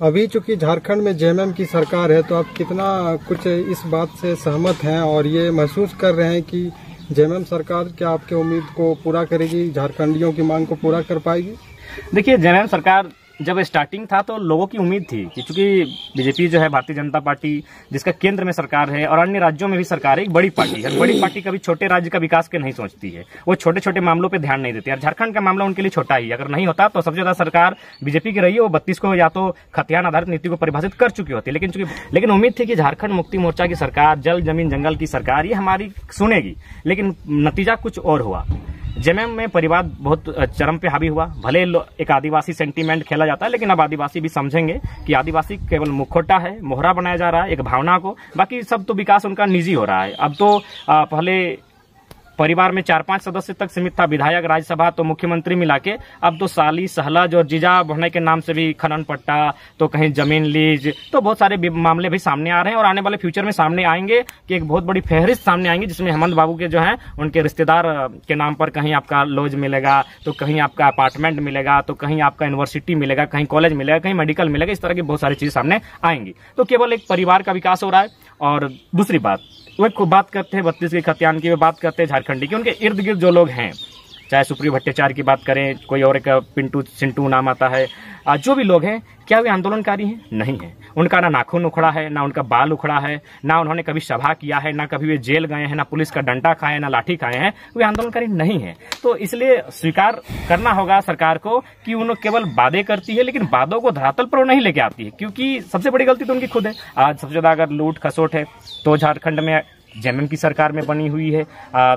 अभी चूंकि झारखंड में जेएमएम की सरकार है, तो आप कितना कुछ इस बात से सहमत हैं और ये महसूस कर रहे हैं कि जेएमएम सरकार क्या आपके उम्मीद को पूरा करेगी, झारखंडियों की मांग को पूरा कर पाएगी? देखिए, जेएमएम सरकार जब स्टार्टिंग था तो लोगों की उम्मीद थी कि चूंकि बीजेपी जो है भारतीय जनता पार्टी जिसका केंद्र में सरकार है और अन्य राज्यों में भी सरकार है, एक बड़ी पार्टी है। बड़ी पार्टी कभी छोटे राज्य का विकास के नहीं सोचती है, वो छोटे छोटे मामलों पे ध्यान नहीं देती। और झारखंड का मामला उनके लिए छोटा ही, अगर नहीं होता तो सबसे ज्यादा सरकार बीजेपी की रही है। वो 32 को या तो खतियान आधारित नीति को परिभाषित कर चुकी होती, लेकिन उम्मीद थी कि झारखंड मुक्ति मोर्चा की सरकार, जल जमीन जंगल की सरकार, ये हमारी सुनेगी। लेकिन नतीजा कुछ और हुआ। जेएमएम में परिवार बहुत चरम पे हावी हुआ। भले एक आदिवासी सेंटीमेंट खेला जाता है, लेकिन अब आदिवासी भी समझेंगे कि आदिवासी केवल मुखौटा है, मोहरा बनाया जा रहा है एक भावना को, बाकी सब तो विकास उनका निजी हो रहा है। अब तो पहले परिवार में 4-5 सदस्य तक सीमित था, विधायक, राज्यसभा तो मुख्यमंत्री मिला के, अब तो साली, सहलज और जीजा बढ़ने के नाम से भी खनन पट्टा, तो कहीं जमीन लीज, तो बहुत सारे मामले भी सामने आ रहे हैं और आने वाले फ्यूचर में सामने आएंगे कि एक बहुत बड़ी फहरिस्त सामने आएंगी जिसमें हेमंत बाबू के जो है उनके रिश्तेदार के नाम पर कहीं आपका लॉज मिलेगा, तो कहीं आपका अपार्टमेंट मिलेगा, तो कहीं आपका यूनिवर्सिटी मिलेगा, कहीं कॉलेज मिलेगा, कहीं मेडिकल मिलेगा। इस तरह की बहुत सारी चीजें सामने आएंगी। तो केवल एक परिवार का विकास हो रहा है। और दूसरी बात, वो बात करते हैं 32 की खतियान की, वे बात करते हैं झारखंडी की। उनके इर्द गिर्द जो लोग हैं, चाहे सुप्रियो भट्टाचार्य की बात करें, कोई और एक पिंटू सिंटू नाम आता है, जो भी लोग हैं, क्या वे आंदोलनकारी हैं? नहीं है। उनका ना नाखून उखड़ा है, ना उनका बाल उखड़ा है, ना उन्होंने कभी सभा किया है, ना कभी वे जेल गए हैं, ना पुलिस का डंडा खाए, ना लाठी खाए हैं। वे आंदोलनकारी नहीं है। तो इसलिए स्वीकार करना होगा सरकार को कि उन्होंने केवल वादे करती है, लेकिन वादों को धरातल पर नहीं लेके आती है, क्योंकि सबसे बड़ी गलती तो उनकी खुद है। आज सबसे ज्यादा अगर लूट खसोट है तो झारखंड में जेएमएम की सरकार में बनी हुई है।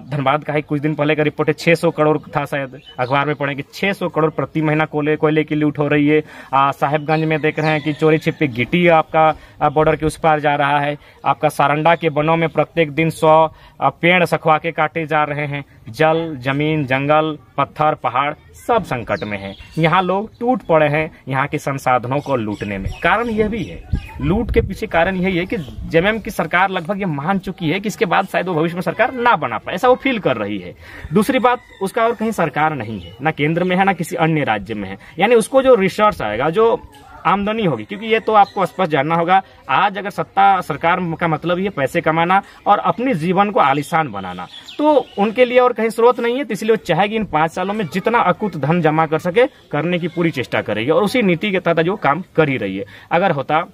धनबाद का ही कुछ दिन पहले का रिपोर्ट है, 600 करोड़ था, शायद अखबार में पढ़े कि 600 करोड़ प्रति महीना कोयले की लूट हो रही है। साहेबगंज में देख रहे हैं कि चोरी छिपे गिट्टी आपका बॉर्डर के उस पार जा रहा है। आपका सारंडा के वनों में प्रत्येक दिन 100 पेड़ सखवा के काटे जा रहे हैं। जल जमीन जंगल पत्थर पहाड़ सब संकट में है। यहाँ लोग टूट पड़े हैं यहाँ के संसाधनों को लूटने में। कारण यह भी है, लूट के पीछे कारण यही है कि जेएमएम की सरकार लगभग ये मान चुकी है कि इसके बाद शायद वो भविष्य में सरकार ना बना पाए, ऐसा वो फील कर रही है। दूसरी बात, उसका और कहीं सरकार नहीं है, ना केंद्र में है ना किसी अन्य राज्य में है। यानी उसको जो रिसोर्स आएगा, जो आमदनी होगी, क्योंकि ये तो आपको स्पष्ट जानना होगा, आज अगर सत्ता सरकार का मतलब ये पैसे कमाना और अपने जीवन को आलीशान बनाना, तो उनके लिए और कहीं स्रोत नहीं है। तो इसलिए वो चाहेगी इन 5 सालों में जितना अकुत धन जमा कर सके करने की पूरी चेष्टा करेगी और उसी नीति के तहत जो काम कर ही रही है। अगर होता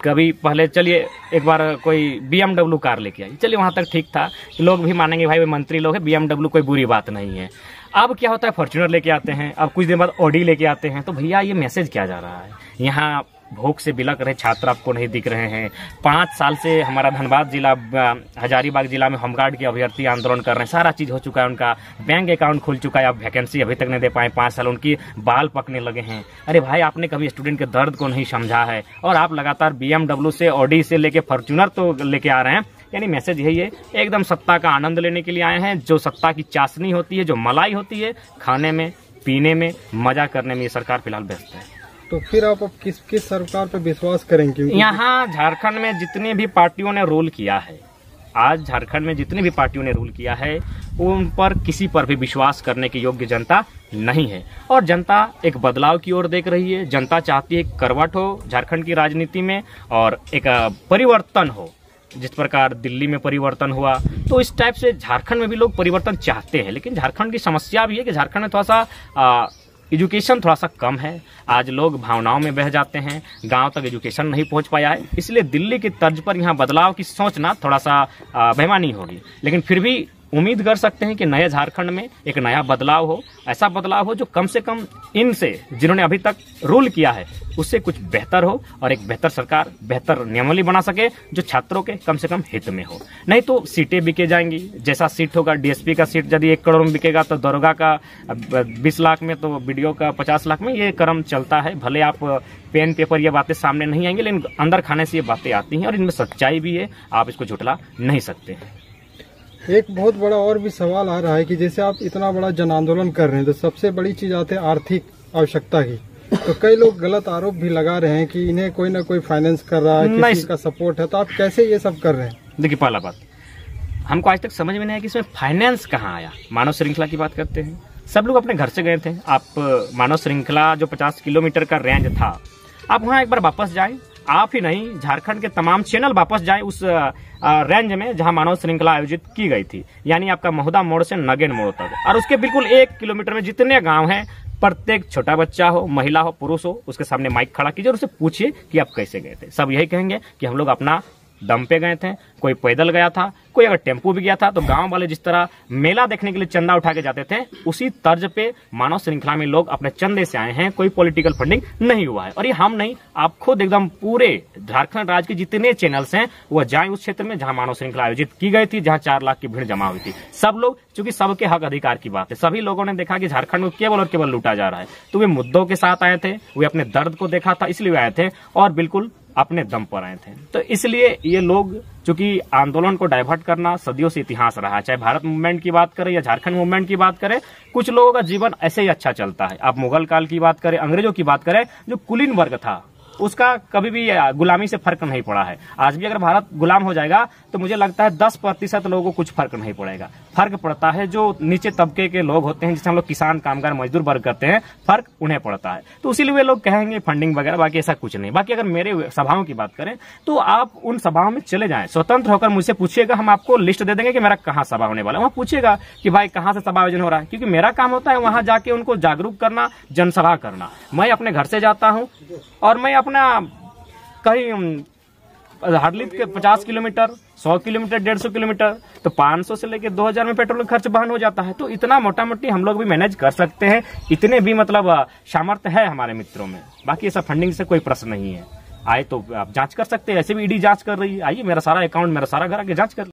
कभी पहले, चलिए एक बार कोई BMW कार लेके आई, चलिए वहां तक ठीक था, लोग भी मानेंगे भाई वे मंत्री लोग हैं, BMW कोई बुरी बात नहीं है। अब क्या होता है, फॉर्च्यूनर लेके आते हैं, अब कुछ दिन बाद ऑडी लेके आते हैं। तो भैया ये मैसेज क्या जा रहा है? यहाँ भूख से बिलक रहे छात्र आपको नहीं दिख रहे हैं। 5 साल से हमारा धनबाद जिला, हजारीबाग जिला में होमगार्ड के अभ्यर्थी आंदोलन कर रहे हैं, सारा चीज हो चुका है, उनका बैंक अकाउंट खुल चुका है, अब वैकेंसी अभी तक नहीं दे पाए, 5 साल उनकी बाल पकने लगे हैं। अरे भाई, आपने कभी स्टूडेंट के दर्द को नहीं समझा है और आप लगातार BMW से, ऑडी से लेके फॉर्च्यूनर तो लेके आ रहे हैं। यानी मैसेज यही है, एकदम सत्ता का आनंद लेने के लिए आए हैं। जो सत्ता की चाशनी होती है, जो मलाई होती है, खाने में पीने में मजा करने में ये सरकार फिलहाल व्यस्त है। तो फिर आप अब किस सरकार पे विश्वास करेंगे? यहाँ झारखंड में जितनी भी पार्टियों ने रूल किया है, आज झारखंड में जितनी भी पार्टियों ने रूल किया है, उन पर किसी पर भी विश्वास करने के योग्य जनता नहीं है। और जनता एक बदलाव की ओर देख रही है। जनता चाहती है करवट हो झारखंड की राजनीति में और एक परिवर्तन हो। जिस प्रकार दिल्ली में परिवर्तन हुआ, तो इस टाइप से झारखंड में भी लोग परिवर्तन चाहते हैं। लेकिन झारखंड की समस्या भी है कि झारखंड में थोड़ा सा एजुकेशन थोड़ा सा कम है। आज लोग भावनाओं में बह जाते हैं, गांव तक एजुकेशन नहीं पहुंच पाया है। इसलिए दिल्ली की तर्ज पर यहाँ बदलाव की सोचना थोड़ा सा बेईमानी होगी। लेकिन फिर भी उम्मीद कर सकते हैं कि नए झारखंड में एक नया बदलाव हो, ऐसा बदलाव हो जो कम से कम इनसे, जिन्होंने अभी तक रूल किया है, उससे कुछ बेहतर हो और एक बेहतर सरकार, बेहतर नियमावली बना सके जो छात्रों के कम से कम हित में हो। नहीं तो सीटें बिके जाएंगी। जैसा सीट होगा, डीएसपी का सीट यदि 1 करोड़ में बिकेगा तो दरोगा का 20 लाख में, तो बीडीओ का 50 लाख में, ये क्रम चलता है। भले आप पेन पेपर ये बातें सामने नहीं आएंगी, लेकिन अंदर खाने से ये बातें आती हैं और इनमें सच्चाई भी है, आप इसको झुठला नहीं सकते हैं। एक बहुत बड़ा और भी सवाल आ रहा है कि जैसे आप इतना बड़ा जन आंदोलन कर रहे हैं, तो सबसे बड़ी चीज आती है आर्थिक आवश्यकता की। तो कई लोग गलत आरोप भी लगा रहे हैं कि इन्हें कोई ना कोई फाइनेंस कर रहा है, किसी का सपोर्ट है। तो आप कैसे ये सब कर रहे हैं? देखिए, पहला बात, हमको आज तक समझ में नहीं आया कि इसमें फाइनेंस कहाँ आया। मानव श्रृंखला की बात करते हैं, सब लोग अपने घर से गए थे। आप मानव श्रृंखला जो 50 किलोमीटर का रेंज था, आप वहां एक बार वापस जाएं, आप ही नहीं झारखंड के तमाम चैनल वापस जाएं उस रेंज में जहां मानव श्रृंखला आयोजित की गई थी, यानी आपका महुदा मोड़ से नगेन मोड़ तक, और उसके बिल्कुल 1 किलोमीटर में जितने गांव हैं, प्रत्येक छोटा बच्चा हो, महिला हो, पुरुष हो, उसके सामने माइक खड़ा कीजिए और उससे पूछिए कि आप कैसे गए थे। सब यही कहेंगे कि हम लोग अपना दम पे गए थे, कोई पैदल गया था, कोई अगर टेम्पू भी गया था, तो गांव वाले जिस तरह मेला देखने के लिए चंदा उठा के जाते थे, उसी तर्ज पे मानव श्रृंखला में लोग अपने चंदे से आए हैं। कोई पॉलिटिकल फंडिंग नहीं हुआ है। और ये हम नहीं, आप खुद एकदम पूरे झारखंड राज्य के जितने चैनल्स हैं वो जाएं उस क्षेत्र में जहां मानव श्रृंखला आयोजित की गई थी, जहां 4 लाख की भीड़ जमा हुई थी। सब लोग, चूंकि सबके हक अधिकार की बात है, सभी लोगों ने देखा कि झारखंड में केवल और केवल लूटा जा रहा है, तो वे मुद्दों के साथ आए थे, वे अपने दर्द को देखा था, इसलिए आए थे और बिल्कुल अपने दम पर आए थे। तो इसलिए ये लोग, चूंकि आंदोलन को डाइवर्ट करना सदियों से इतिहास रहा है, चाहे भारत मूवमेंट की बात करें या झारखंड मूवमेंट की बात करें, कुछ लोगों का जीवन ऐसे ही अच्छा चलता है। आप मुगल काल की बात करें, अंग्रेजों की बात करें, जो कुलीन वर्ग था उसका कभी भी गुलामी से फर्क नहीं पड़ा है। आज भी अगर भारत गुलाम हो जाएगा तो मुझे लगता है 10% लोगों को कुछ फर्क नहीं पड़ेगा। फर्क पड़ता है जो नीचे तबके के लोग होते हैं, जिसे हम लोग किसान, कामगार, मजदूर वर्ग करते हैं, फर्क उन्हें पड़ता है। तो इसीलिए वे लोग कहेंगे फंडिंग वगैरह, बाकी ऐसा कुछ नहीं। बाकी अगर मेरे सभाओं की बात करें तो आप उन सभाओं में चले जाएं, स्वतंत्र होकर मुझसे पूछिएगा, हम आपको लिस्ट दे देंगे कि मेरा कहाँ सभा होने वाला है। वहाँ पूछिएगा कि भाई कहाँ से सभा आयोजन हो रहा है, क्योंकि मेरा काम होता है वहां जाके उनको जागरूक करना, जनसभा करना। मैं अपने घर से जाता हूँ और मैं अपना कहीं हार्डली 50 किलोमीटर, 100 किलोमीटर, 150 किलोमीटर, तो 500 से लेकर 2000 में पेट्रोल खर्च बहन हो जाता है। तो इतना मोटा मोटी हम लोग भी मैनेज कर सकते हैं, इतने भी मतलब सामर्थ्य है हमारे मित्रों में। बाकी ऐसा फंडिंग से कोई प्रश्न नहीं है। आए तो आप जांच कर सकते हैं, ऐसे भी ईडी जांच कर रही है। आइए, मेरा सारा अकाउंट, मेरा सारा घर आके जांच कर